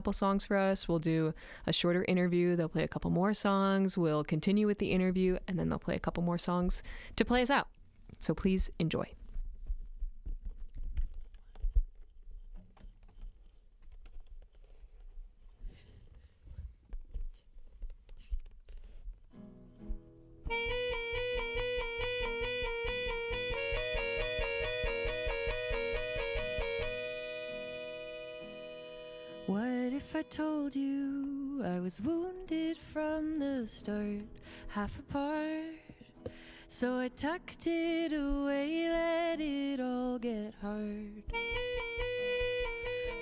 couple songs for us. We'll do a shorter interview. They'll play a couple more songs. We'll continue with the interview, and then they'll play a couple more songs to play us out. So please enjoy. What if I told you I was wounded from the start, half apart? So I tucked it away, let it all get hard.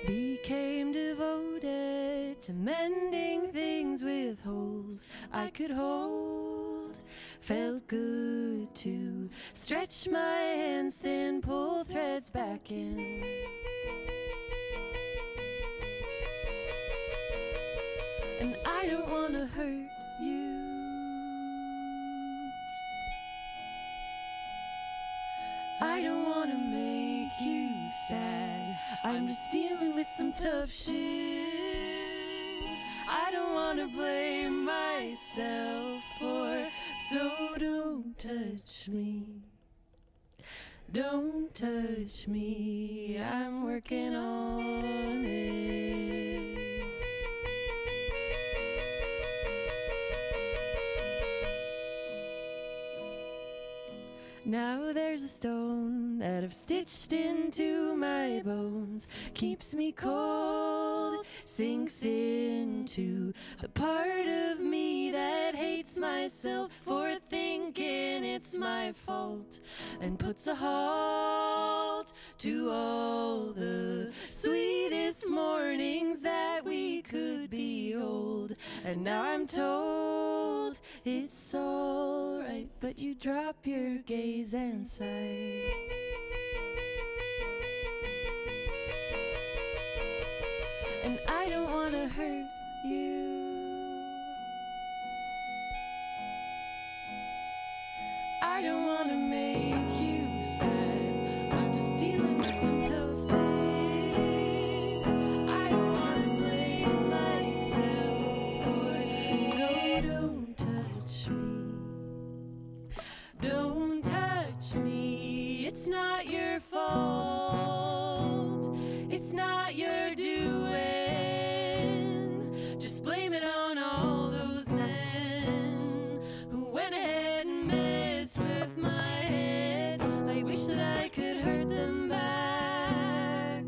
Became devoted to mending things with holes I could hold. Felt good to stretch my hands thin, pull threads back in. And I don't want to hurt you. I don't want to make you sad. I'm just dealing with some tough shit. I don't want to blame myself for, so don't touch me. Don't touch me. I'm working on it. Now there's a stone that I've stitched into my bones, keeps me cold, sinks into the part of me that hates myself for thinking it's my fault, and puts a halt to all the sweetest mornings that we could behold. And now I'm told it's alright, but you drop your gaze and sigh. And I don't want to hurt you. I don't want to make you sad. I'm just dealing with some tough things. I don't want to blame myself for, so don't touch me. Don't touch me. It's not your fault. It's not your doing. Just blame it on all those men who went ahead and messed with my head. I wish that I could hurt them back,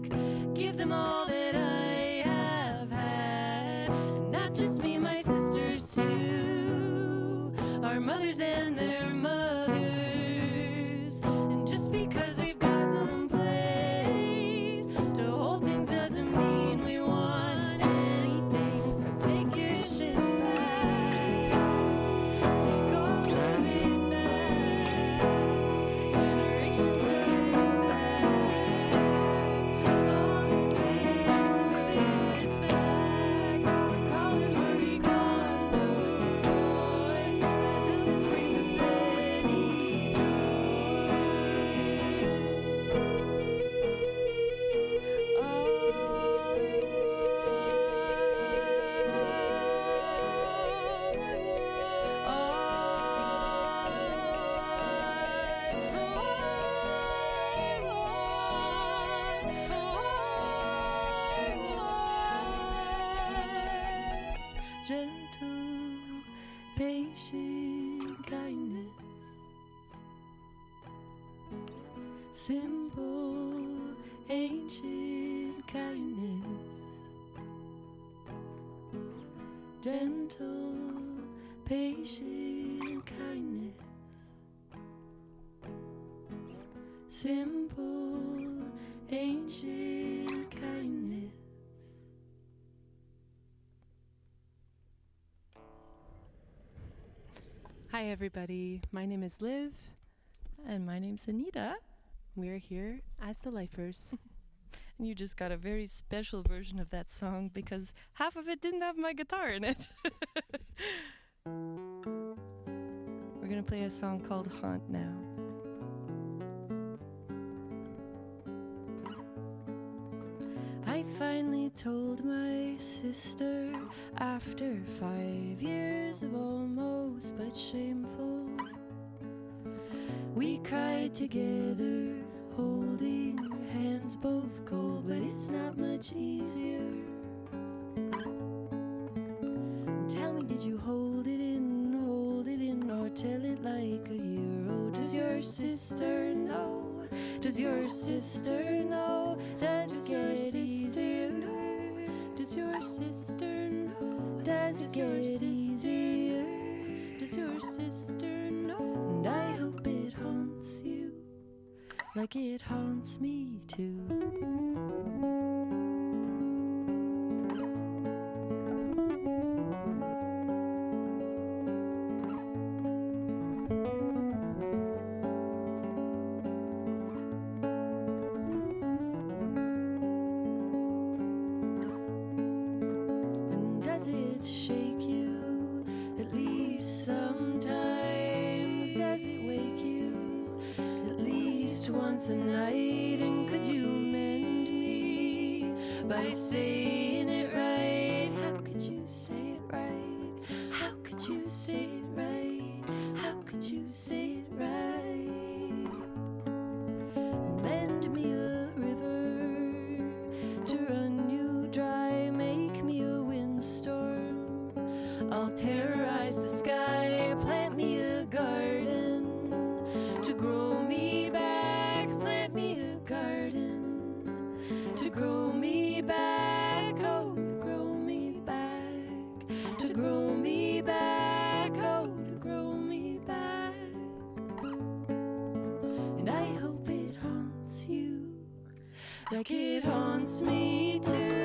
give them all that I have had, and not just me, my sisters too, our mothers and their mothers. And just because we've got some place to hold things doesn't mean we want anything. So take your shit back, take all of it back, generations of it back, all these days of it back. We're calling where we gone, boys, as if this brings us any joy. Gentle, patient kindness, simple, ancient kindness, gentle, patient kindness, simple, ancient kindness. Hi everybody, my name is Liv. And my name's Anita. We're here as the Lifers. And you just got a very special version of that song because half of it didn't have my guitar in it. We're gonna play a song called Haunt now. I finally told my sister after 5 years of almost but shameful. We cried together, holding hands both cold, but it's not much easier. Tell me, did you hold it in, or tell it like a hero? Does your sister know? Does your sister know? Does it get easier? Does your sister know? Does it get easier? Does your sister know? And I hope it haunts you like it haunts me too. Shake you at least sometimes? Does it wake you at least once a night? And could you mend me by saying it right? How could you say it right? How could you say it right? How could you say it right? And lend me a river to run you dry, make me a windstorm. I'll terrorize the sky, plant me a garden to grow me back, plant me a garden to grow me back, oh, to grow me back, to grow me back, oh, to grow me back. And I hope it haunts you like it haunts me too.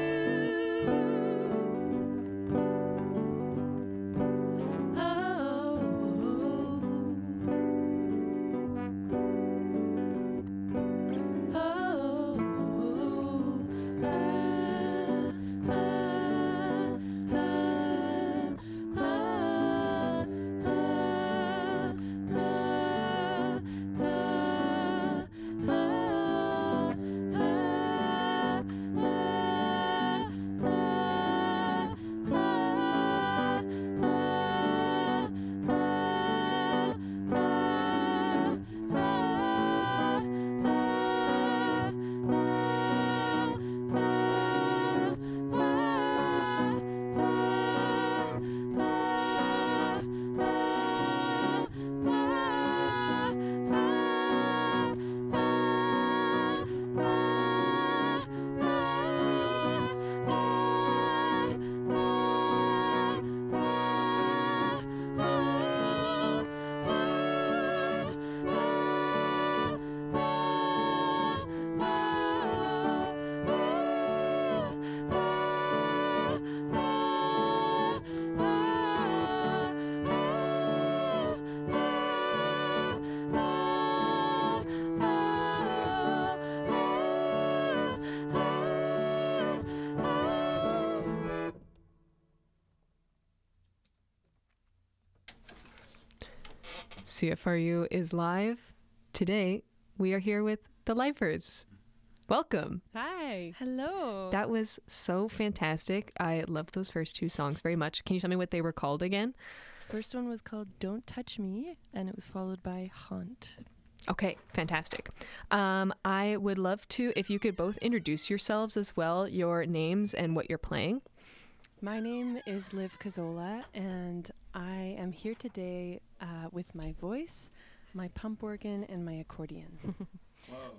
CFRU is live. Today, we are here with the Lifers. Welcome. Hi. Hello. That was so fantastic. I loved those first two songs very much. Can you tell me what they were called again? First one was called Don't Touch Me, and it was followed by Haunt. Okay, fantastic. I would love to, if you could both introduce yourselves as well, your names and what you're playing. My name is Liv Cazzola, and I am here today with my voice, my pump organ, and my accordion. Whoa.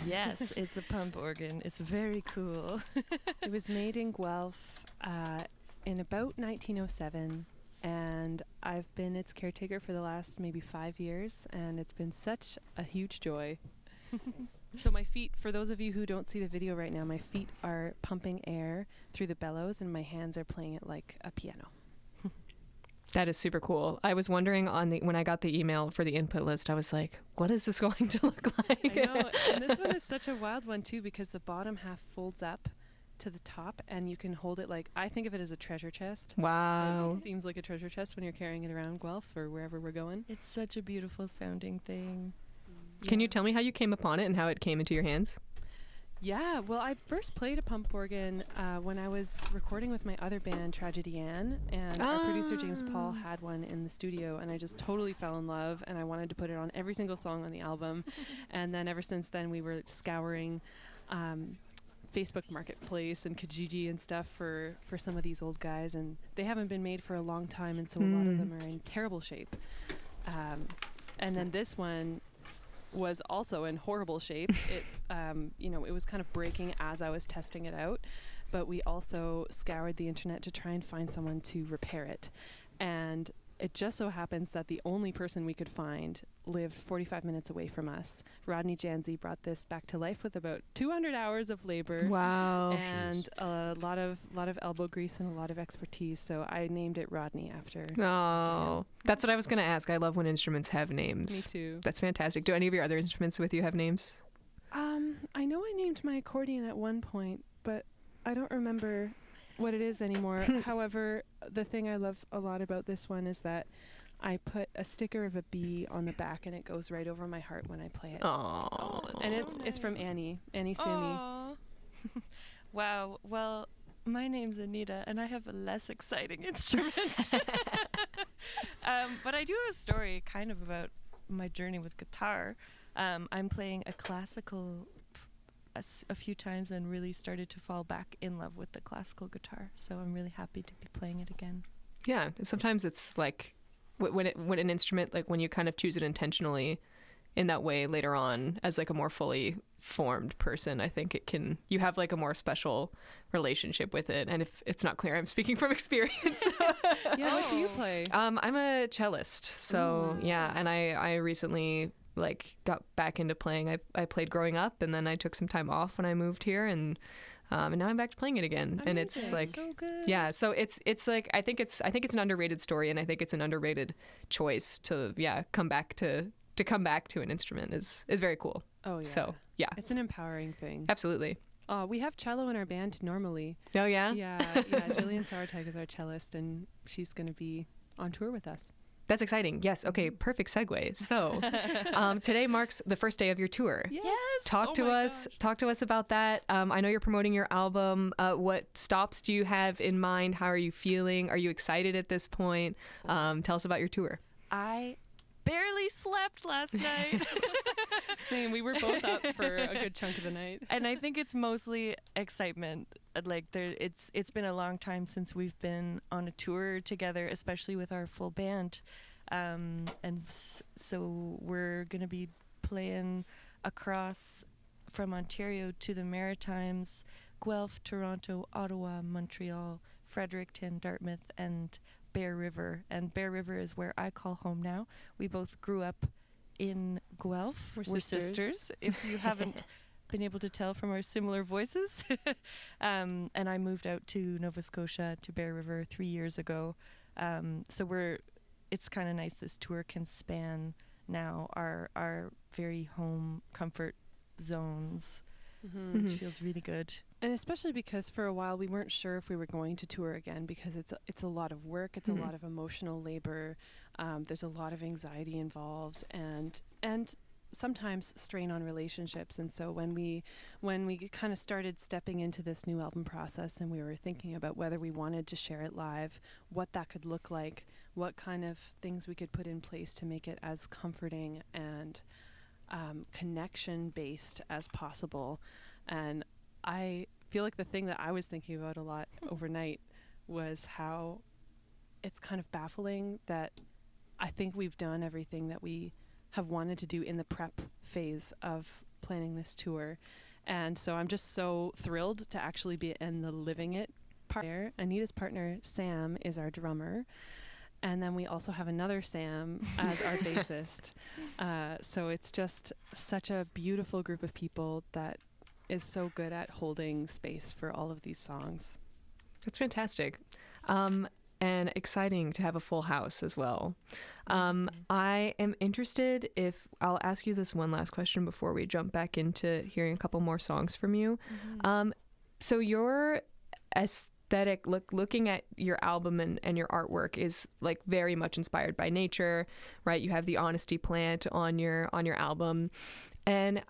Yes, it's a pump organ. It's very cool. It was made in Guelph in about 1907, and I've been its caretaker for the last maybe 5 years, and it's been such a huge joy. So my feet, for those of you who don't see the video right now, my feet are pumping air through the bellows and my hands are playing it like a piano. That is super cool. I was wondering when I got the email for the input list, I was like, what is this going to look like? I know, and this one is such a wild one too, because the bottom half folds up to the top and you can hold it like, I think of it as a treasure chest. Wow. It seems like a treasure chest when you're carrying it around Guelph or wherever we're going. It's such a beautiful sounding thing. Can you tell me how you came upon it and how it came into your hands? Yeah, well, I first played a pump organ when I was recording with my other band, Tragedy Ann, and our producer James Paul had one in the studio, and I just totally fell in love, and I wanted to put it on every single song on the album. And then ever since then, we were scouring Facebook Marketplace and Kijiji and stuff for some of these old guys, and they haven't been made for a long time, and so a lot of them are in terrible shape. And then this one was also in horrible shape. It, it was kind of breaking as I was testing it out, but we also scoured the internet to try and find someone to repair it. And it just so happens that the only person we could find lived 45 minutes away from us. Rodney Janzi brought this back to life with about 200 hours of labor. Wow. And a lot of elbow grease and a lot of expertise. So I named it Rodney after. Oh, that's what I was going to ask. I love when instruments have names. Me too. That's fantastic. Do any of your other instruments with you have names? I know I named my accordion at one point, but I don't remember what it is anymore. However, the thing I love a lot about this one is that I put a sticker of a bee on the back, and it goes right over my heart when I play it. Oh, and it's from Annie Sumi. Wow. Well, my name's Anita, and I have a less exciting instrument. But I do have a story kind of about my journey with guitar. I'm playing a classical a few times and really started to fall back in love with the classical guitar. So I'm really happy to be playing it again. yeah. Sometimes it's like when an instrument, like when you kind of choose it intentionally in that way later on as like a more fully formed person, I think you have like a more special relationship with it. And if it's not clear, I'm speaking from experience. Yeah, what do you play? I'm a cellist, so yeah, and I recently like got back into playing. I played growing up, and then I took some time off when I moved here, and now I'm back to playing it again. Amazing. And it's like so good. yeah, so it's like I think it's an underrated story, and I think it's an underrated choice to come back to an instrument is very cool. Oh yeah. So yeah, It's an empowering thing. absolutely. We have cello in our band normally. Oh yeah, Yeah. Jillian Sauerteig is our cellist, and she's going to be on tour with us. that's exciting. Yes. Okay. Perfect segue. So today marks the first day of your tour. Yes. Talk to us about that. I know you're promoting your album. What stops do you have in mind? How are you feeling? Are you excited at this point? Tell us about your tour. I barely slept last night. Same. We were both up for a good chunk of the night. And I think it's mostly excitement. Like it's been a long time since we've been on a tour together, especially with our full band. So we're going to be playing across from Ontario to the Maritimes, Guelph, Toronto, Ottawa, Montreal, Fredericton, Dartmouth, and Bear River. And Bear River is where I call home now. We both grew up in Guelph. We're sisters. If you haven't been able to tell from our similar voices. And I moved out to Nova Scotia to Bear River 3 years ago. So it's kind of nice this tour can span now our very home comfort zones, which feels really good. And especially because for a while we weren't sure if we were going to tour again, because it's a lot of work, it's a lot of emotional labor, there's a lot of anxiety involved, and sometimes strain on relationships. And so when we kind of started stepping into this new album process, and we were thinking about whether we wanted to share it live, what that could look like, what kind of things we could put in place to make it as comforting and connection based as possible. And I feel like the thing that I was thinking about a lot overnight was how it's kind of baffling that I think we've done everything that we have wanted to do in the prep phase of planning this tour. And so I'm just so thrilled to actually be in the living it part there. Anita's partner, Sam, is our drummer. And then we also have another Sam as our bassist. So it's just such a beautiful group of people that is so good at holding space for all of these songs. That's fantastic. And exciting to have a full house as well. I am interested I'll ask you this one last question before we jump back into hearing a couple more songs from you. So your aesthetic, looking at your album and your artwork is like very much inspired by nature, right? You have the honesty plant on your album. And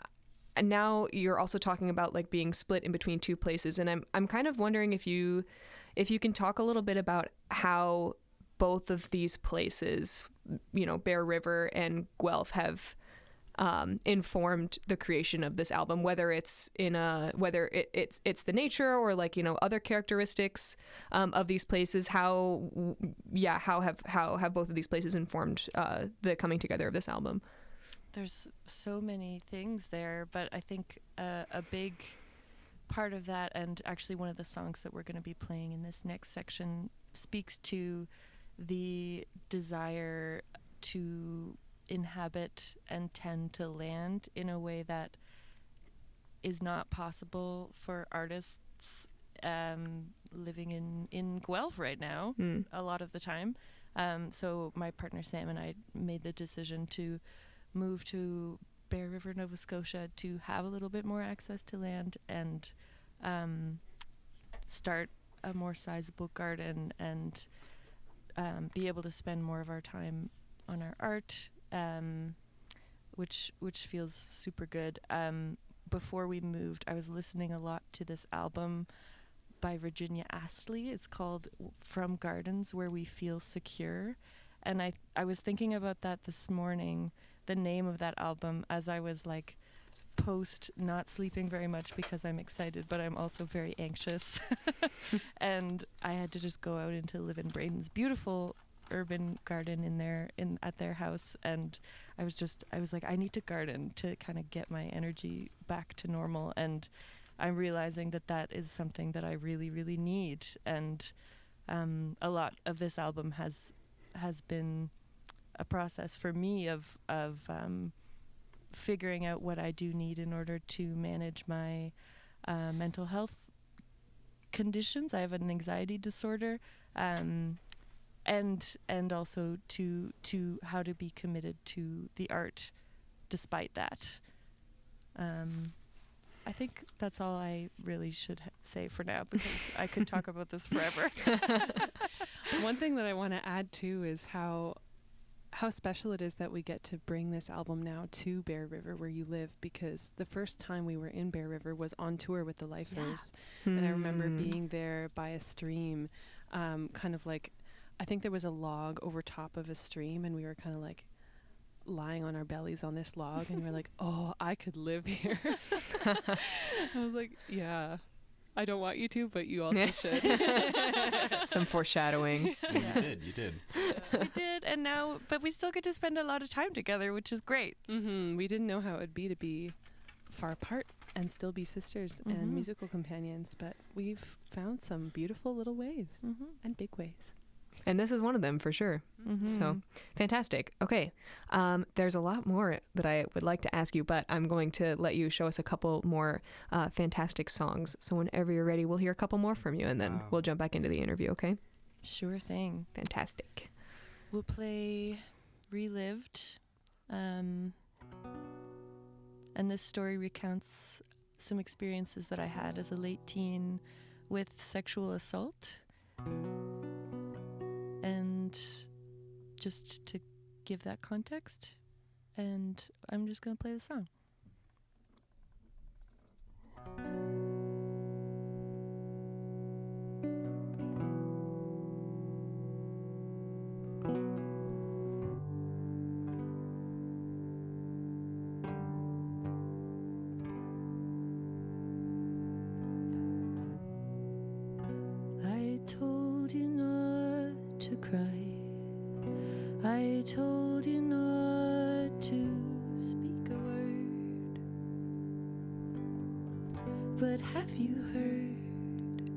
now you're also talking about like being split in between two places, and I'm kind of wondering if you can talk a little bit about how both of these places, Bear River and Guelph, have informed the creation of this album, whether it's it's the nature or like other characteristics of these places. How have both of these places informed the coming together of this album? There's so many things there, but I think a big part of that, and actually one of the songs that we're going to be playing in this next section, speaks to the desire to inhabit and tend to land in a way that is not possible for artists living in Guelph right now a lot of the time. So my partner Sam and I made the decision to move to Bear River, Nova Scotia, to have a little bit more access to land and start a more sizable garden and be able to spend more of our time on our art, which feels super good. Before we moved, I was listening a lot to this album by Virginia Astley. It's called From Gardens Where We Feel Secure. And I was thinking about that this morning, the name of that album, as I was like post not sleeping very much because I'm excited, but I'm also very anxious. And I had to just go out into Liv and Braden's beautiful urban garden at their house, and I was like, I need to garden to kind of get my energy back to normal, and I'm realizing that is something that I really, really need. And a lot of this album has been a process for me of figuring out what I do need in order to manage my mental health conditions. I have an anxiety disorder, and also to how to be committed to the art despite that. I think that's all I really should say for now, because I could talk about this forever. One thing that I want to add too is how special it is that we get to bring this album now to Bear River, where you live, because the first time we were in Bear River was on tour with the Lifers. Yeah. And I remember being there by a stream, kind of like, I think there was a log over top of a stream, and we were kind of like lying on our bellies on this log, and we're like, oh, I could live here. I was like, yeah, I don't want you to, but you also should. Some foreshadowing. Well, you did. We did, and now, but we still get to spend a lot of time together, which is great. Mm-hmm. We didn't know how it would be to be far apart and still be sisters and musical companions, but we've found some beautiful little ways and big ways. And this is one of them for sure. So fantastic. Okay. There's a lot more that I would like to ask you, but I'm going to let you show us a couple more fantastic songs. So whenever you're ready, we'll hear a couple more from you, and then we'll jump back into the interview, okay? Sure thing. Fantastic. We'll play Relived. And this story recounts some experiences that I had as a late teen with sexual assault. And just to give that context, and I'm just going to play the song. I told you not to cry. I told you not to speak a word. But have you heard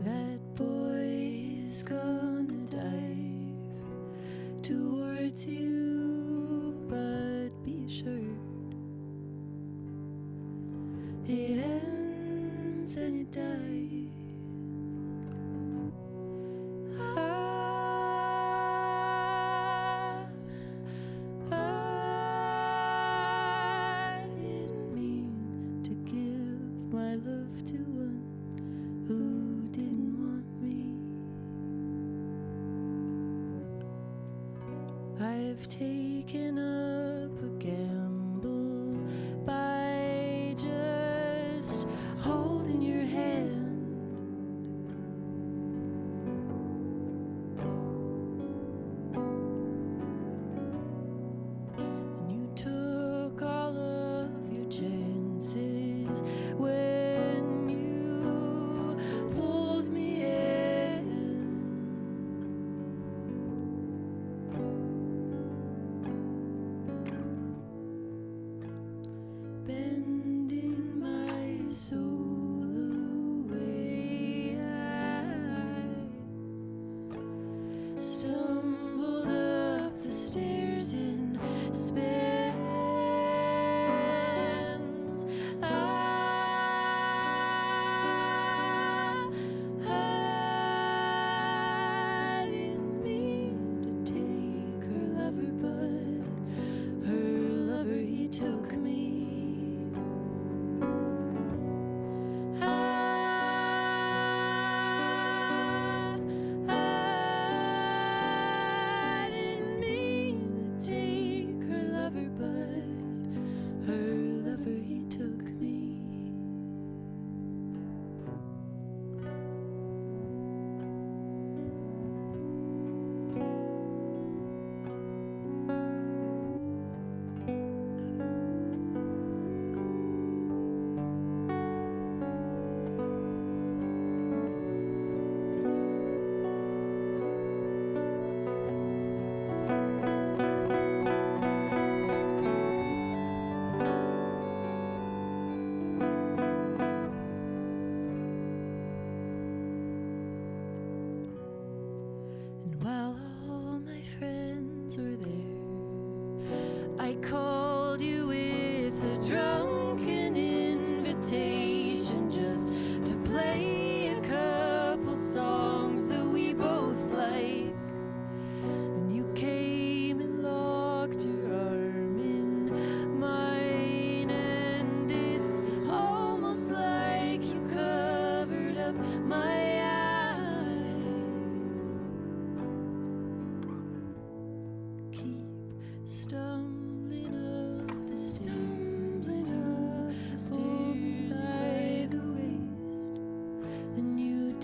that boy's gonna dive towards you? But be assured, it ends and it dies. I've taken up a gamble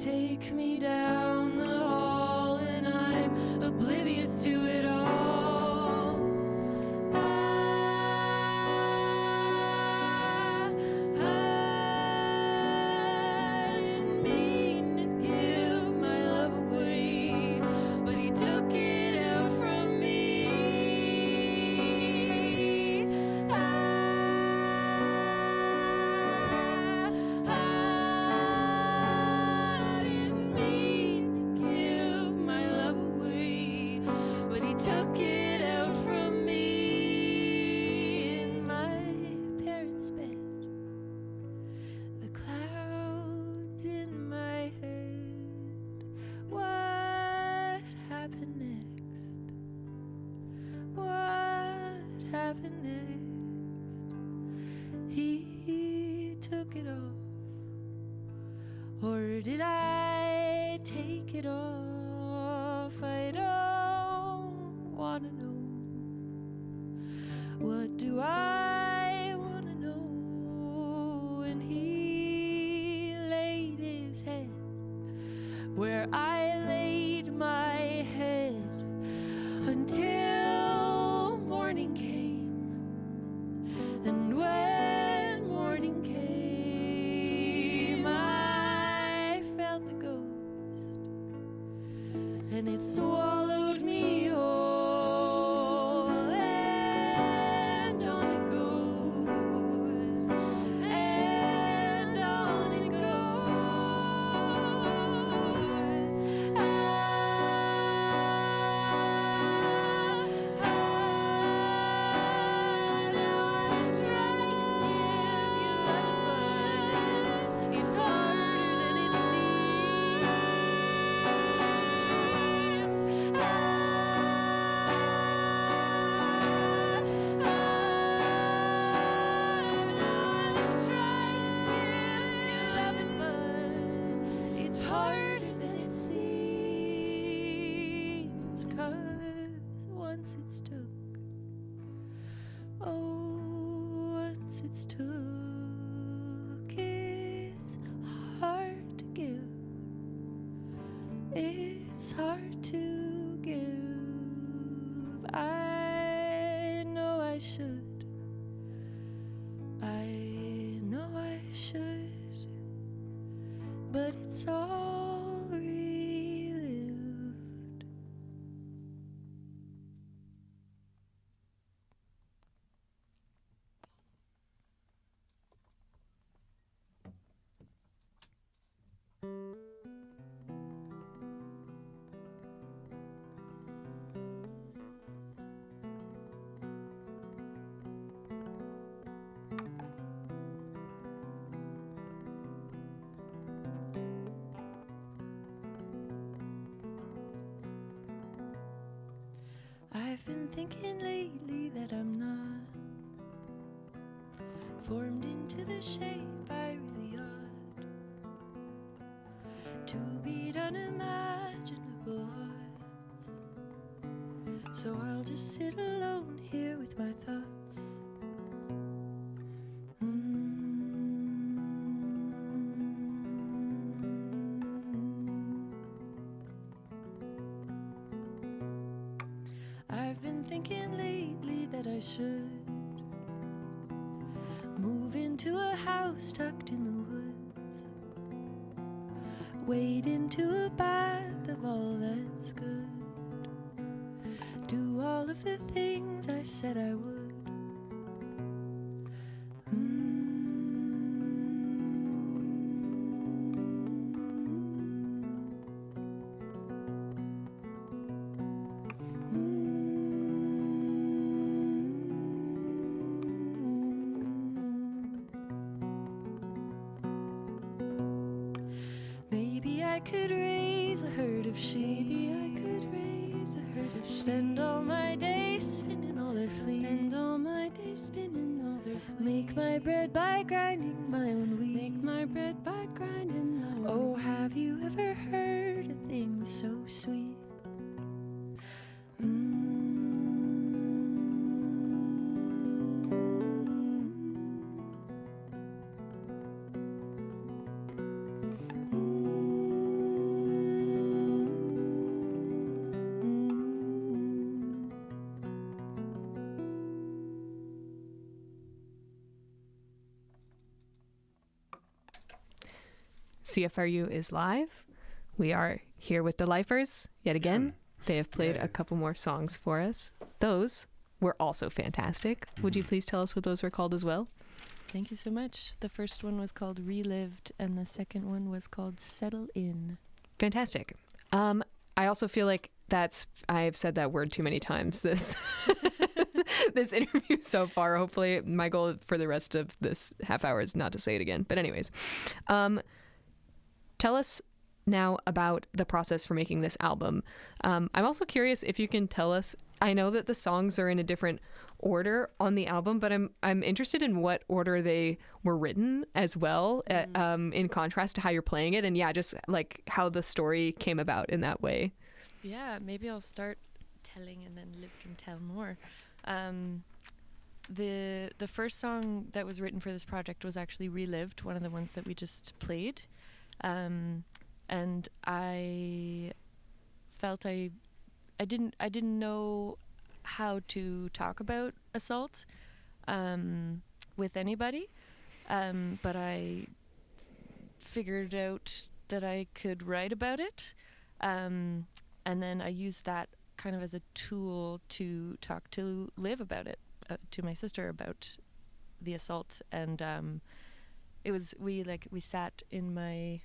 take me down the hall, and I'm oblivious to it all. I didn't mean to give my love away, but he took it out from me. I didn't mean to give my love away, but he took it out from me in my parents' bed. The clouds in my head. What happened next? What happened next? He took it off. Or did I take it off? I don't wanna know. What do I wanna know? And he laid his head where I laid my head until morning came. And when morning came, I felt the ghost, and it swallowed me whole, and on it goes, and on it goes. It's harder than it seems. It's harder than it seems. 'Cause once it's took, once it's took, it's hard to give. It's hard to give. I know I should. I know I should. But it's all relived. I've been thinking lately that I'm not formed into the shape I really ought to beat unimaginable odds. So I'll just sit alone here with my thoughts. I've been thinking lately that I should move into a house tucked in the woods, wade into a bath of all that's good, do all of the things I said I would. Maybe I could raise a herd of sheep. Maybe I could raise a herd of sheep. Spend all my days spinning all their fleece. Spend all my days spinning all their fleece. Make my bread by grinding my own wheat. Make my bread by grinding my own. Oh, have you ever heard a thing so sweet? CFRU is live. We are here with the Lifers yet again. They have played a couple more songs for us. Those were also fantastic. Would you please tell us what those were called as well? Thank you so much. The first one was called Relived, and the second one was called Settle In. Fantastic. I also feel like I've said that word too many times this this interview so far. Hopefully my goal for the rest of this half hour is not to say it again. But anyways, tell us now about the process for making this album. I'm also curious if you can tell us, I know that the songs are in a different order on the album, but I'm interested in what order they were written as well, in contrast to how you're playing it, and just like how the story came about in that way. Yeah, maybe I'll start telling and then Liv can tell more. The first song that was written for this project was actually Relived, one of the ones that we just played. And I felt I didn't know how to talk about assault with anybody, but I figured out that I could write about it, and then I used that kind of as a tool to talk to Liv about it, to my sister about the assault. And we sat in my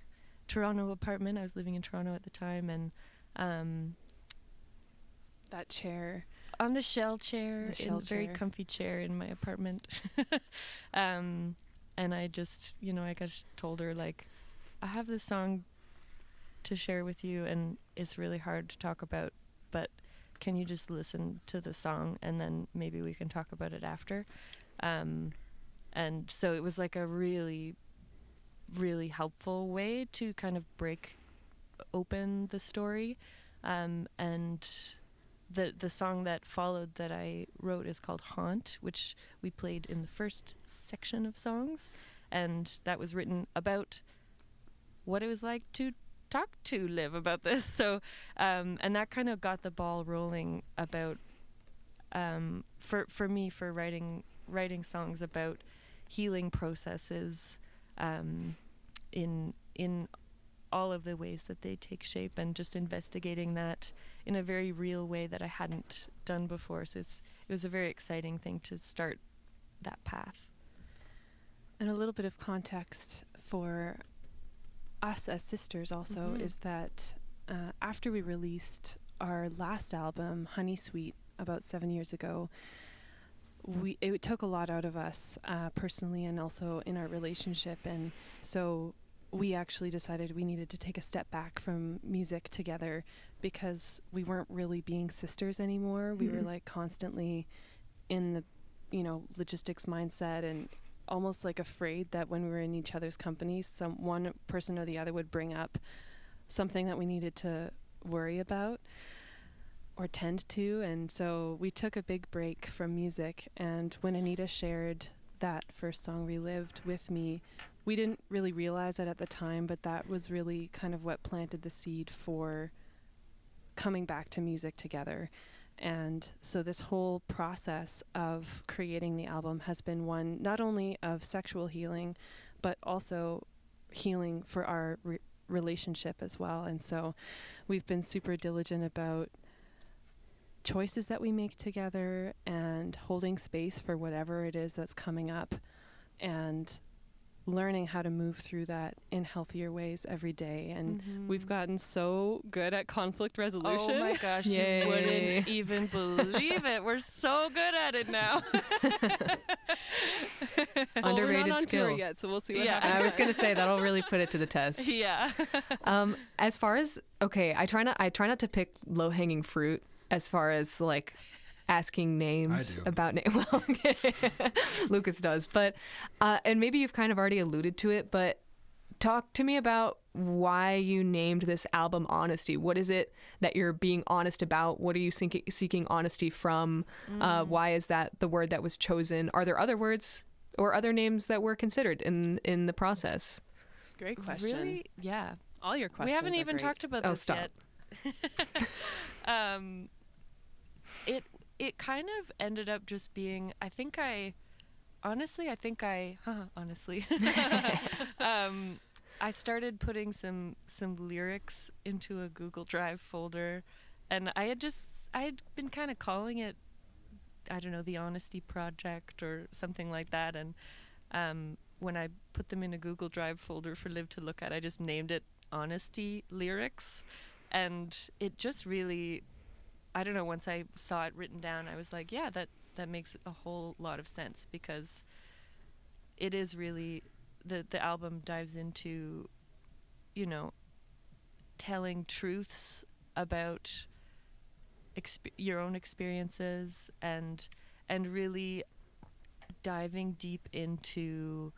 Toronto apartment. I was living in Toronto at the time, and that chair on the shell chair, very chair. comfy chair in my apartment. And I just, I just told her, like, I have this song to share with you, and it's really hard to talk about, but can you just listen to the song and then maybe we can talk about it after? And so it was like a really, really helpful way to kind of break open the story. And the song that followed that I wrote is called Haunt, which we played in the first section of songs, and that was written about what it was like to talk to Liv about this. So and that kind of got the ball rolling about for me, for writing songs about healing processes in all of the ways that they take shape, and just investigating that in a very real way that I hadn't done before. So it was a very exciting thing to start that path. And a little bit of context for us as sisters also is that after we released our last album, Honey Sweet, about 7 years ago, it took a lot out of us personally and also in our relationship. And so we actually decided we needed to take a step back from music together because we weren't really being sisters anymore. We were like constantly in the, logistics mindset, and almost like afraid that when we were in each other's company, one person or the other would bring up something that we needed to worry about or tend to. And so we took a big break from music. And when Anita shared that first song, Relived, with me, we didn't really realize it at the time, but that was really kind of what planted the seed for coming back to music together. And so this whole process of creating the album has been one not only of sexual healing, but also healing for our relationship as well. And so we've been super diligent about choices that we make together and holding space for whatever it is that's coming up, and learning how to move through that in healthier ways every day. And we've gotten so good at conflict resolution. Oh my gosh, Yay. you wouldn't even believe it. We're so good at it now. Underrated we're not on skill. tour yet, so we'll see what Yeah. happens. I was gonna say that'll really put it to the test. Yeah. As far as I try not to pick low hanging fruit as far as like asking names about well, Lucas does, but and maybe you've kind of already alluded to it, but talk to me about why you named this album Honesty. What is it that you're being honest about? What are you seeking honesty from? Why is that the word that was chosen? Are there other words or other names that were considered in the process? Great question. Really? Yeah. All your questions. We haven't are even great. talked about this yet. It kind of ended up just being, honestly, I started putting some lyrics into a Google Drive folder, and I had been kind of calling it, I don't know, the Honesty Project or something like that. And when I put them in a Google Drive folder for Liv to look at, I just named it Honesty Lyrics. And it just really, I don't know, once I saw it written down, I was like, yeah, that makes a whole lot of sense, because it is really, the album dives into, you know, telling truths about your own experiences, and really diving deep into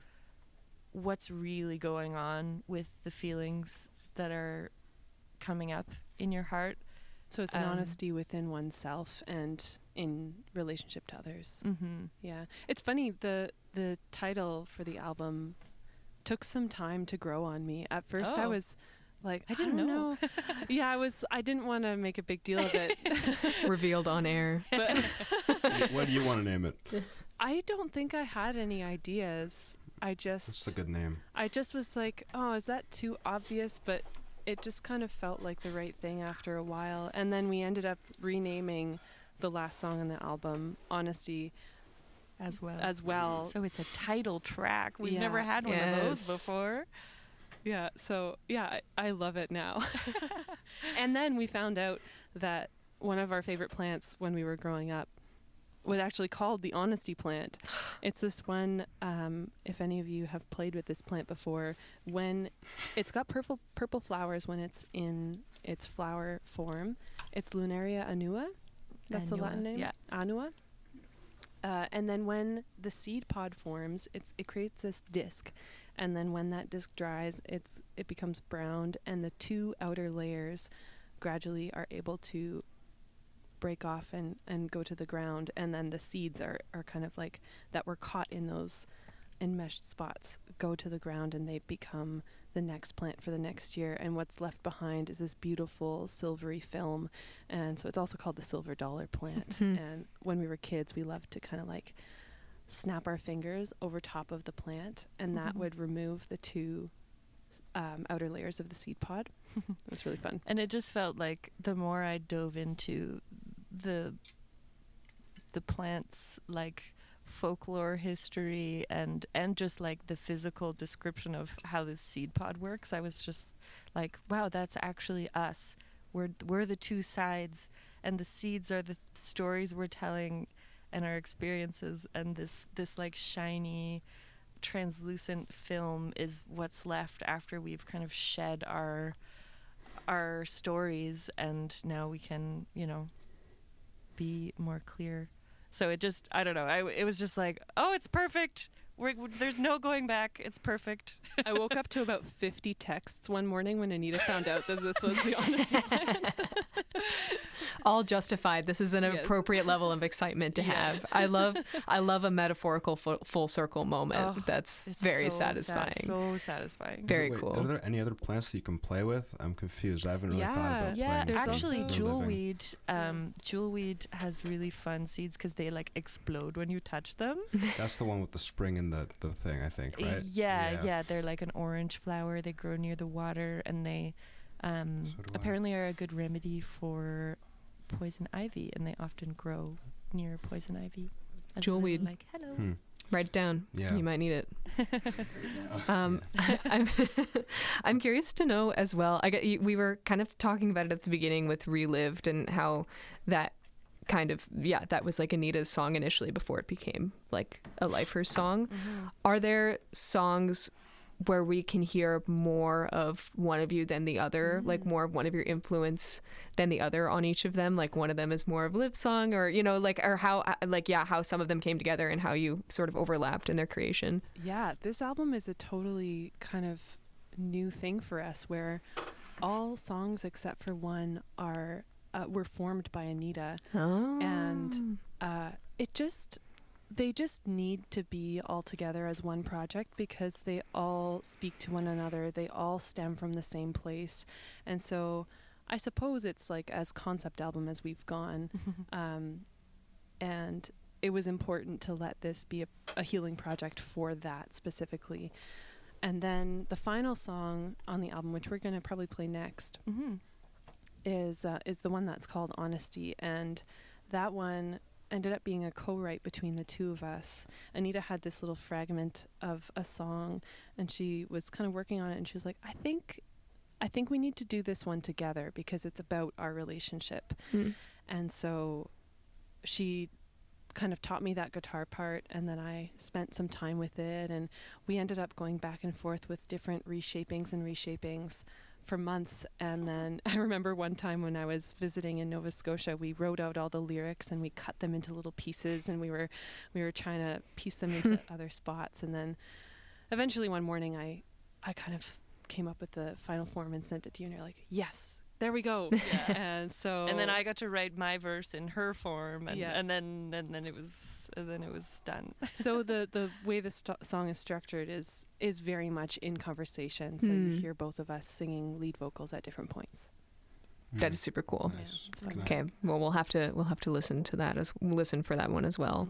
what's really going on with the feelings that are coming up in your heart. So it's an honesty within oneself and in relationship to others. Mm-hmm. Yeah. It's funny, the title for the album took some time to grow on me. At first I was like, I didn't know. Yeah, I didn't want to make a big deal of it. Revealed on air. But what do you want to name it? I don't think I had any ideas. That's a good name. I just was like, oh, is that too obvious? But it just kind of felt like the right thing after a while. And then we ended up renaming the last song on the album Honesty as well. So it's a title track. We've Yeah. never had one of those Yes. before. Yeah, so yeah, I love it now. And then we found out that one of our favorite plants when we were growing up was actually called the Honesty plant. It's this one, if any of you have played with this plant before, when it's got purple flowers when it's in its flower form. It's Lunaria annua. That's the Latin name? Yeah. Annua. And then when the seed pod forms, it creates this disc. And then when that disc dries, it becomes browned, and the two outer layers gradually are able to break off and go to the ground, and then the seeds are kind of like that were caught in those enmeshed spots go to the ground, and they become the next plant for the next year. And what's left behind is this beautiful silvery film, and so it's also called the silver dollar plant. And when we were kids, we loved to kind of like snap our fingers over top of the plant, and that would remove the two outer layers of the seed pod. It was really fun. And it just felt like the more I dove into the plant's like folklore history and just like the physical description of how this seed pod works, I was just like, wow, that's actually us. We're the two sides, and the seeds are the stories we're telling and our experiences, and this like shiny translucent film is what's left after we've kind of shed our stories, and now we can, you know, be more clear. So it just, I don't know, it was just like, oh, it's perfect. There's no going back. It's perfect. I woke up to about 50 texts one morning when Anita found out that this was the Honesty plant. All justified. This is an Yes. appropriate level of excitement to have. I love a metaphorical full circle moment. Oh, That's it's very so satisfying. so satisfying. Very Wait, cool. Are there any other plants that you can play with? I'm confused. I haven't really thought about Yeah, playing there's with actually the living. jewelweed has really fun seeds because they like explode when you touch them. That's the one with the spring in the thing, I think, right? Yeah, they're like an orange flower. They grow near the water, and they So do I. apparently are a good remedy for poison ivy, and they often grow near poison ivy. As a little, Jewelweed. like, hello. Write it down. Yeah. You might need it. I'm curious to know as well. We were kind of talking about it at the beginning with Relived and how that kind of, that was like Anita's song initially before it became like a Lifers song. Are there songs where we can hear more of one of you than the other, like more of one of your influence than the other on each of them? Like one of them is more of Liv's song, or, you know, like, or how, like, how some of them came together and how you sort of overlapped in their creation. Yeah, this album is a totally kind of new thing for us, where all songs except for one are were formed by Anita. And they just need to be all together as one project because they all speak to one another. They all stem from the same place. And so I suppose it's like as concept album as we've gone. And it was important to let this be a healing project for that specifically. And then the final song on the album, which we're going to probably play next, is the one that's called Honesty. And that one ended up being a co-write between the two of us. Anita had this little fragment of a song, and she was kind of working on it, and she was like, I think we need to do this one together because it's about our relationship. And so she kind of taught me that guitar part, and then I spent some time with it, and we ended up going back and forth with different reshapings for months. And then I remember one time when I was visiting in Nova Scotia, we wrote out all the lyrics and we cut them into little pieces, and we were trying to piece them into other spots. And then eventually one morning I kind of came up with the final form and sent it to you, and you're like, yes, there we go. Yeah. And so And then I got to write my verse in her form, and then it was done. So the way the song is structured is very much in conversation. So you hear both of us singing lead vocals at different points. That is super cool. Nice. It's fun. Okay, well we'll have to listen to that listen for that one as well.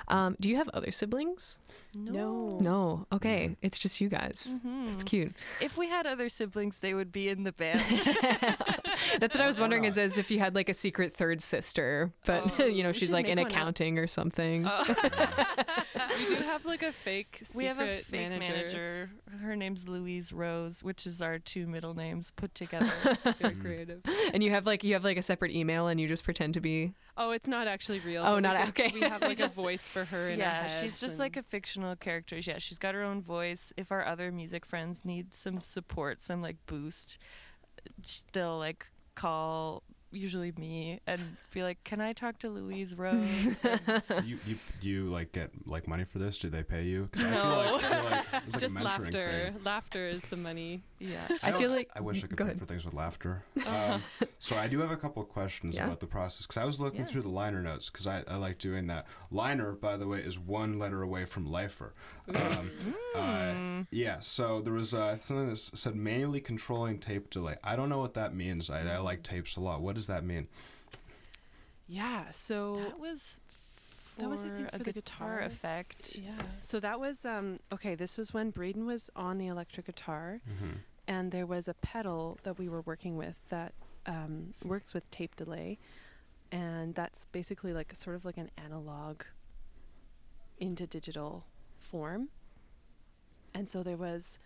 Do you have other siblings? No. Okay, it's just you guys. That's cute. If we had other siblings, they would be in the band. That's what I was wondering, is as if you had like a secret third sister, but she's like in accounting or something. We do have like a fake secret We have a fake manager. Her name's Louise Rose, which is our two middle names put together. Very creative. And you have like a separate email, and you just pretend to be. Oh, it's not actually real. Oh, but not okay. We have like just- a voice for her in our Yeah, heads, she's just and like a fictional character. Yeah, she's got her own voice. If our other music friends need some support, some like boost, they'll like call usually me and be like, "Can I talk to Louise Rose?" You like get like money for this? Do they pay you? 'Cause No. I feel like it's like just a mentoring laughter. thing. Laughter is the money. Yeah. I feel like I wish I could go pay ahead. for things with laughter. So I do have a couple of questions Yeah. about the process, because I was looking through the liner notes, because I like doing that. Liner, by the way, is one letter away from lifer. Yeah, so there was something that said manually controlling tape delay. I don't know what that means. I like tapes a lot. What does that mean? Yeah. So That was I think, a for the guitar guitar. effect. yeah. So that was okay. This was when Braden was on the electric guitar, and there was a pedal that we were working with that works with tape delay, and that's basically like sort of like an analog into digital form. And so there was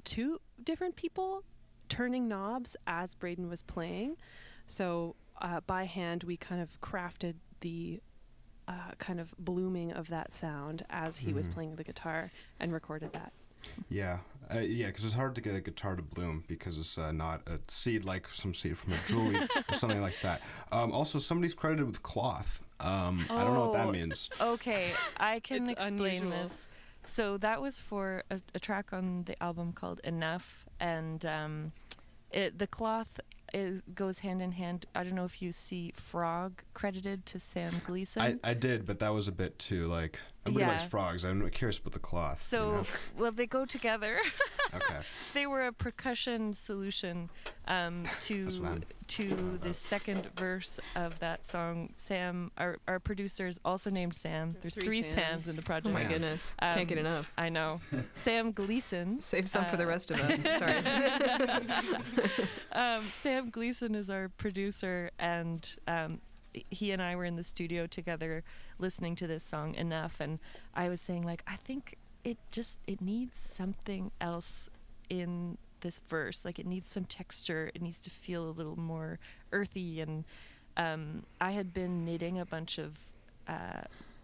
two different people turning knobs as Braden was playing. So by hand, we kind of crafted the kind of blooming of that sound as he was playing the guitar and recorded that. Yeah, because it's hard to get a guitar to bloom because it's not a seed like some seed from a jewelry or something like that. Also, somebody's credited with cloth. I don't know what that means. Okay, I can It's explain unusual. this. So that was for a track on the album called Enough, and the cloth goes hand in hand. I don't know if you see Frog credited to Sam Gleason. I did, but that was a bit too like everybody likes Yeah. frogs. I'm curious about the cloth. So, well, they go together. Okay. They were a percussion solution to fun. the second verse of that song. Sam, our producer, is also named Sam. There's three Sams in the project. Oh my goodness, can't get enough. I know. Sam Gleason. Save some for the rest of us. Sorry. Sam Gleason is our producer, and he and I were in the studio together listening to this song Enough, and I was saying, like, I think it needs something else in this verse. Like, it needs some texture. It needs to feel a little more earthy. And I had been knitting a bunch of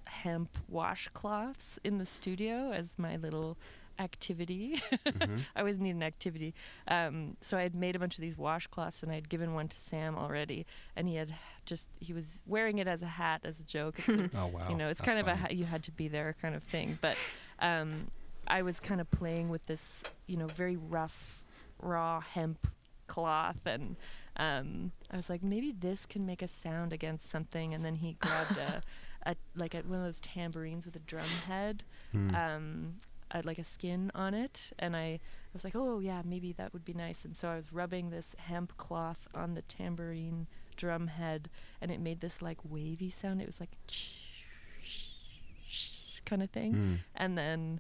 hemp washcloths in the studio as my little activity. I always need an activity. So I had made a bunch of these washcloths, and I had given one to Sam already, and he was wearing it as a hat, as a joke. It's, Oh wow. it's That's kind of funny. you had to be there kind of thing. But I was kind of playing with this, very rough, raw hemp cloth, and I was like, maybe this can make a sound against something. And then he grabbed one of those tambourines with a drum head. Like a skin on it, and I was like, oh yeah, maybe that would be nice. And so I was rubbing this hemp cloth on the tambourine drum head, and it made this like wavy sound. It was like kind of thing. And then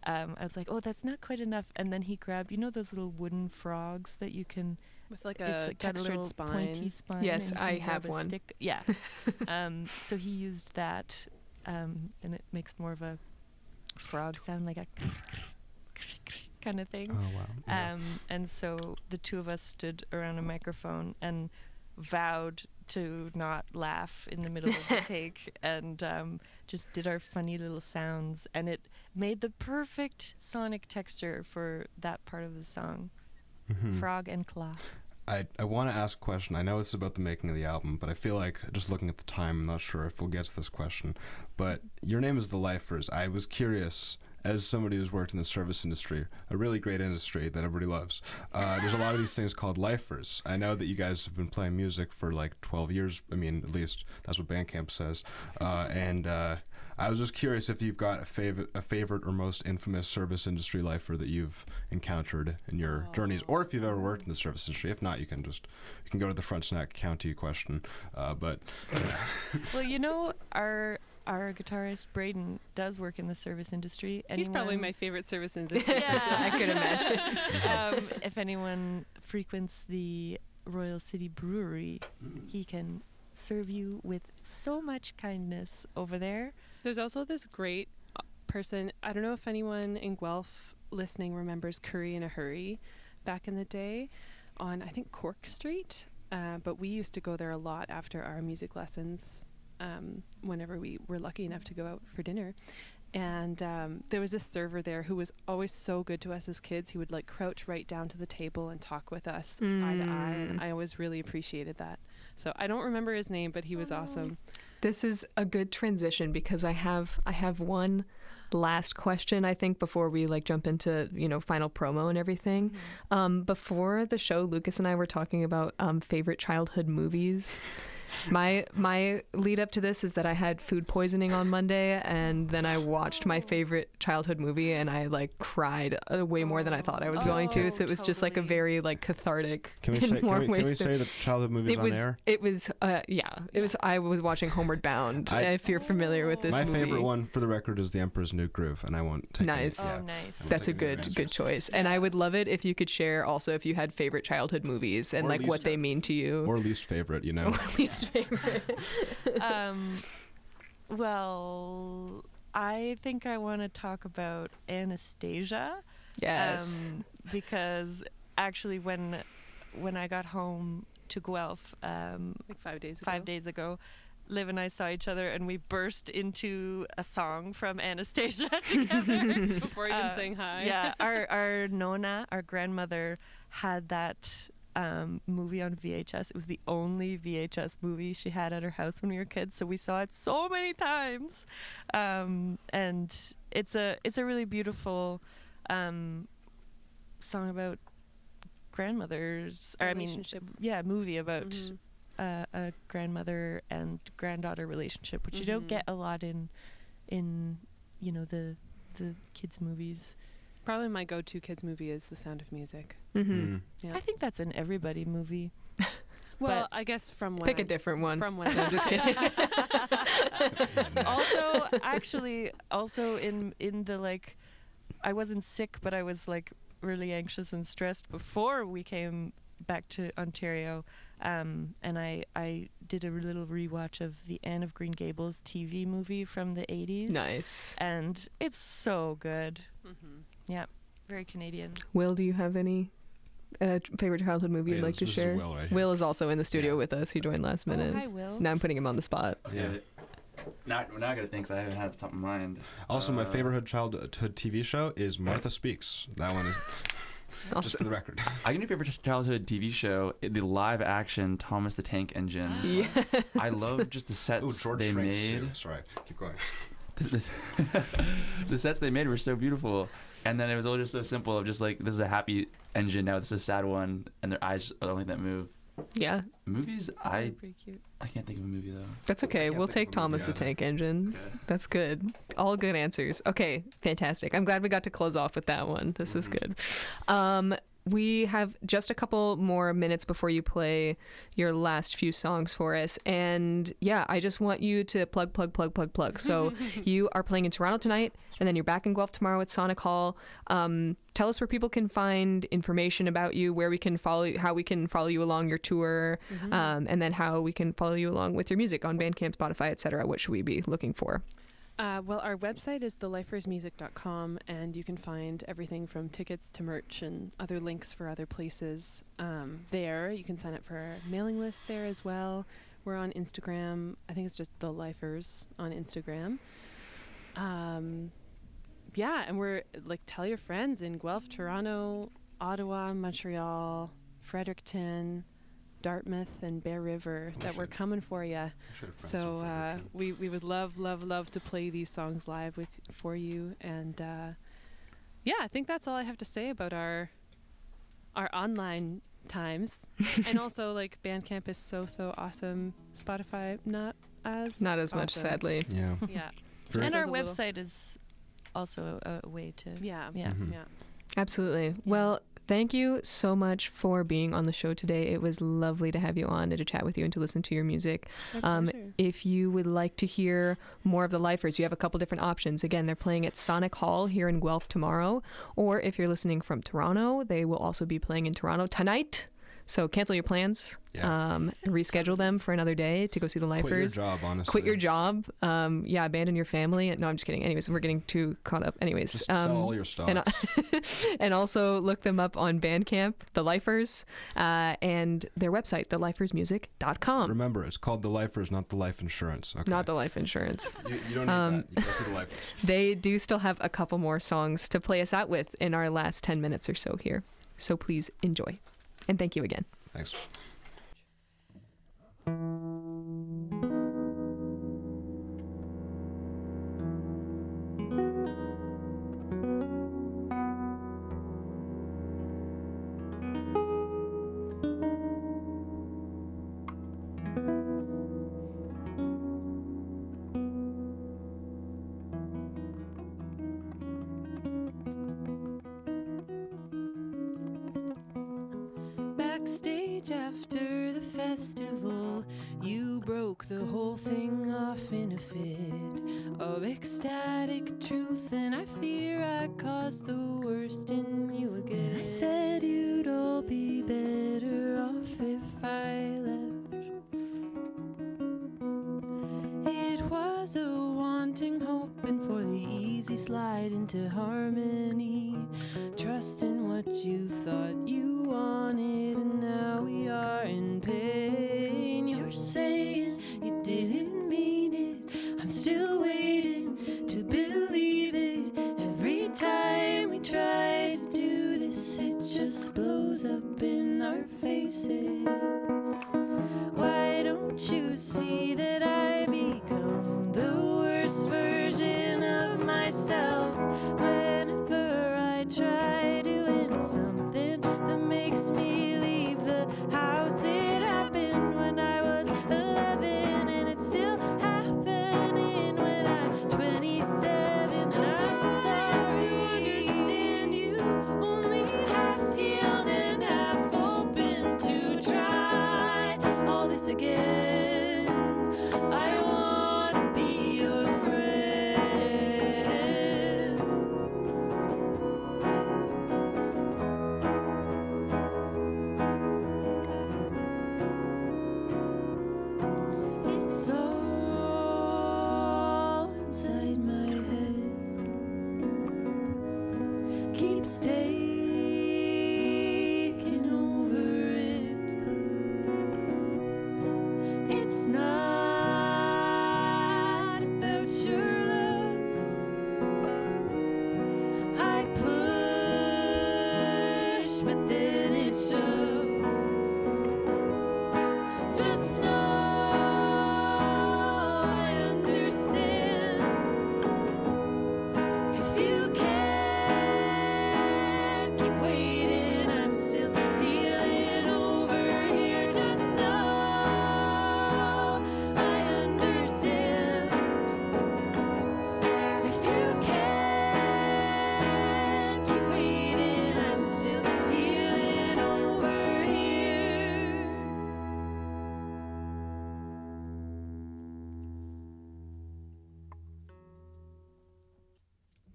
I was like, oh, that's not quite enough. And then he grabbed, those little wooden frogs that you can, with like it's a like got a textured little spine. pointy spine. Yes, and you I can have grab a one. stick. Yeah. So he used that, and it makes more of a frog sound, like a kind of thing. Oh wow. Yeah. And so the two of us stood around a microphone and vowed to not laugh in the middle of the take, and just did our funny little sounds, and it made the perfect sonic texture for that part of the song. Frog and claw. I want to ask a question. I know it's about the making of the album, but I feel like, just looking at the time, I'm not sure if we'll get to this question. But your name is The Lifers. I was curious, as somebody who's worked in the service industry, a really great industry that everybody loves, there's a lot of these things called lifers. I know that you guys have been playing music for like 12 years. I mean, at least that's what Bandcamp says. And I was just curious if you've got a favorite or most infamous service industry lifer that you've encountered in your journeys, or if you've ever worked in the service industry. If not, you can go to the Frontenac County question. But well, our guitarist Braden does work in the service industry. He's probably my favorite service industry. Yeah, I could imagine. If anyone frequents the Royal City Brewery, he can serve you with so much kindness over there. There's also this great person. I don't know if anyone in Guelph listening remembers Curry in a Hurry back in the day on, I think, Cork Street. But we used to go there a lot after our music lessons, whenever we were lucky enough to go out for dinner. And there was this server there who was always so good to us as kids. He would like crouch right down to the table and talk with us eye to eye. And I always really appreciated that. So I don't remember his name, but he was awesome. This is a good transition because I have one last question, I think, before we like jump into final promo and everything. Before the show, Lucas and I were talking about favorite childhood movies. My lead up to this is that I had food poisoning on Monday, and then I watched my favorite childhood movie, and I like cried way more than I thought I was going to. So it was just like a very like cathartic. Can we say the childhood movies on air? It was It was. I was watching Homeward Bound. If you're familiar with this movie. My favorite one, for the record, is The Emperor's New Groove, and I won't take nice. It. Yeah. Oh, nice. That's a good choice. And I would love it if you could share also if you had favorite childhood movies and or like what they mean to you. Or least favorite, Or least favorite. Well, I think I want to talk about Anastasia. Yes. Because actually when I got home to Guelph Like 5 days ago. 5 days ago, Liv and I saw each other and we burst into a song from Anastasia together. Before even saying hi. Yeah, our Nona, our grandmother, had that movie on VHS. It was the only VHS movie she had at her house when we were kids, so we saw it so many times. And it's a really beautiful song about grandmothers, or Relationship. movie about a grandmother and granddaughter relationship, which you don't get a lot in the kids movies. Probably my go-to kids movie is The Sound of Music. Mm-hmm. Yeah. I think that's an everybody movie. Well, I guess from when Pick a different one. From when No, I'm just kidding. Also in the like, I wasn't sick, but I was like really anxious and stressed before we came back to Ontario, and I did a little rewatch of the Anne of Green Gables TV movie from the 80s. Nice. And it's so good. Mm-hmm. Yeah, very Canadian. Will, do you have any favorite childhood movie you'd like to this is share? Will right here. Will is also in the studio with us. He joined last minute. Oh, hi, Will. Now I'm putting him on the spot. Yeah. Now I gotta think, 'cause I haven't had it at the top of my mind. Also, my favorite childhood TV show is Martha Speaks. That one is just for the record. I can do favorite childhood TV show, the live action Thomas the Tank Engine. Yes. I love just the sets Oh, George they Shrinks made. too. Sorry, keep going. The sets they made were so beautiful, and then it was all just so simple of just like, this is a happy engine, now this is a sad one, and their eyes are the only thing that move. Yeah, Movies, I Pretty cute. can't think of a movie though. that's okay. can't We'll think take of a movie Thomas the either. Tank Engine. Yeah. That's good. All good answers. Okay, fantastic. I'm glad we got to close off with that one. This is good. we have just a couple more minutes before you play your last few songs for us. And yeah, I just want you to plug. So you are playing in Toronto tonight, and then you're back in Guelph tomorrow at Sonic Hall. Tell us where people can find information about you, where we can follow you, how we can follow you along your tour, and then how we can follow you along with your music on Bandcamp, Spotify, etc. What should we be looking for? Well, our website is thelifersmusic.com, and you can find everything from tickets to merch and other links for other places there. You can sign up for our mailing list there as well. We're on Instagram. I think it's just The Lifers on Instagram. Yeah, and we're like, tell your friends in Guelph, Toronto, Ottawa, Montreal, Fredericton, Dartmouth, and Bear River that we're coming for you. So we would love to play these songs live for you. And yeah, I think that's all I have to say about our online times. And also, like, Bandcamp is so awesome. Spotify not as much, sadly. Yeah. Yeah. And our website is also a way to yeah. Absolutely. Well, thank you so much for being on the show today. It was lovely to have you on and to chat with you and to listen to your music. If you would like to hear more of the Lifers, you have a couple different options. Again, they're playing at Sonic Hall here in Guelph tomorrow. Or if you're listening from Toronto, they will also be playing in Toronto tonight. So cancel your plans, reschedule them for another day to go see the Lifers. Quit your job, honestly. Quit your job. Abandon your family. No, I'm just kidding. Anyways, we're getting too caught up. Anyways. Just sell all your stocks. And also look them up on Bandcamp, The Lifers, and their website, thelifersmusic.com. Remember, it's called The Lifers, not the life insurance. Okay. Not the life insurance. You don't need that. You go see the Lifers. They do still have a couple more songs to play us out with in our last 10 minutes or so here. So please enjoy. And thank you again. Thanks. Backstage after the festival, you broke the whole thing off in a fit of ecstatic truth, and I fear I caused the worst in you again. I said you'd all be better off if I left. It was a wanting, hoping for the easy slide into harmony, trusting what you thought you wanted, and now we are in pain. You're saying you didn't mean it. I'm still waiting to believe it. Every time we try to do this, it just blows up in our faces. Why don't you see that I become the worst version of myself whenever I try doing something that makes me leave the house? It happened when I was 11, and it's still happening when I'm 27. I'm trying to understand you, only half healed and half open to try.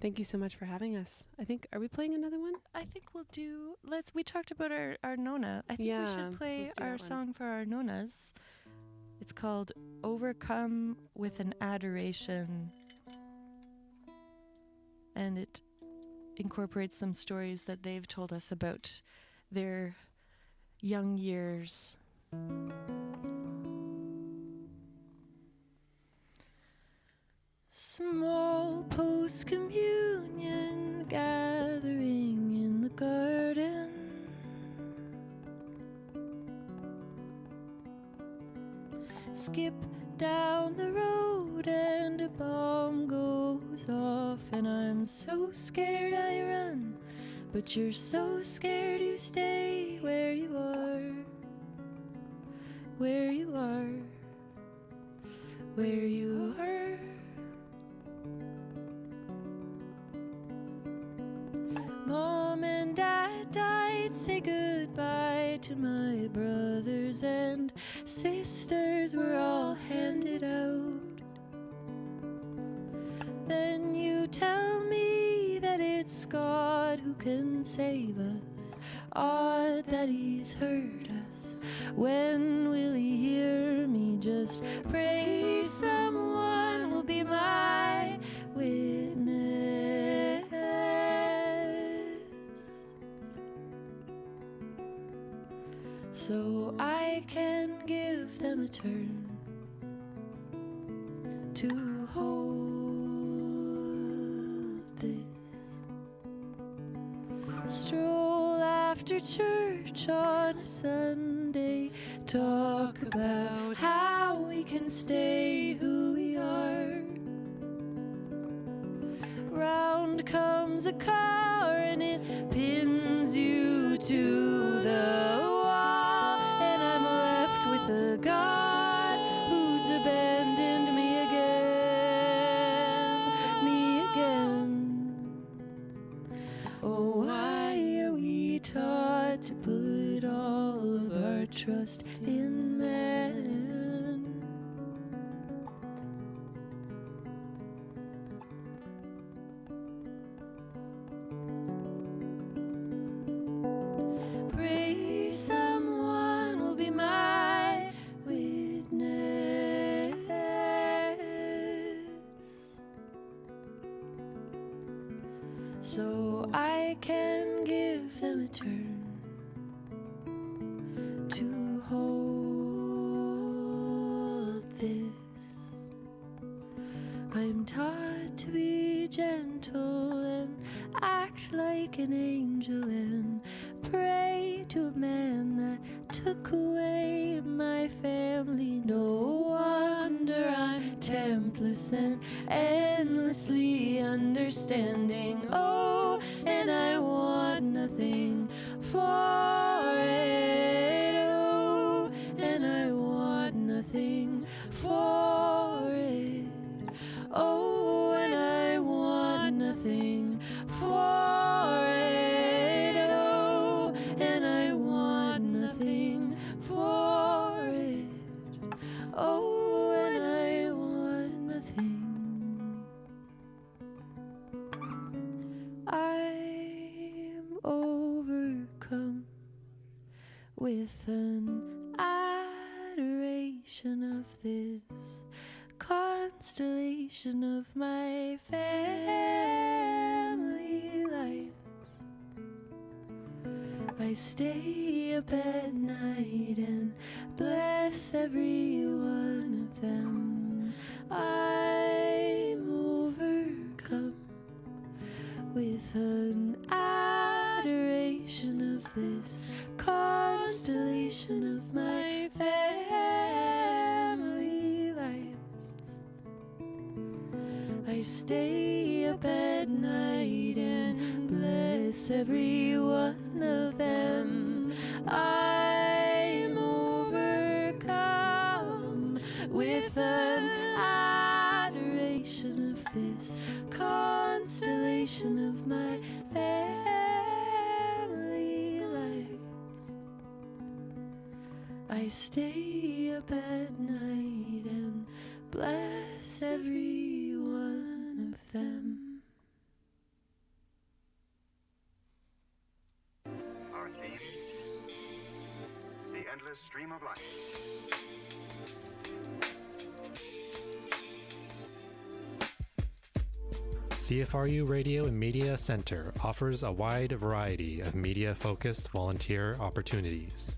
Thank you so much for having us. I think, are we playing another one? I think we'll do, we talked about our Nona. I think we should play let's do our that one. song for our Nonas. It's called Overcome with an Adoration. And it incorporates some stories that they've told us about their young years. Small post-communion gathering in the garden. Skip down the road and a bomb goes off, and I'm so scared I run, but you're so scared you stay where you are, where you are, where you are. Mom and Dad died, say goodbye to my brothers and sisters, were all handed out. Then you tell me that it's God who can save us. Odd that he's heard us. When will he hear me? Just pray someone will be my witness, so I can give them a turn to hold this. Stroll after church on a Sunday, talk about how we can stay who we are. Round comes a car and it pins you to the wall, and I'm left with a God who's abandoned me again. Oh, why are we taught to put all of our trust in man? Pray someone will be my witness, so I can give them a turn to hold this. I'm taught to be gentle and act like an angel and pray to a man that took away my family. No wonder I'm temptless and endlessly understanding. Oh, and I want nothing for it. Oh, and I want nothing for it. Oh, and I want nothing for it. Oh, and I want nothing for it. Oh, and I want nothing. I'm overcome with an adoration of this constellation of my family lights. I stay up at night and bless every one of them. I'm overcome with an adoration of this constellation of my family lights. I stay up at night and bless every one of them. I'm overcome with an adoration of this constellation of my family lights. I stay up at night and bless every one of them. endless stream of life. CFRU Radio and Media Center offers a wide variety of media-focused volunteer opportunities.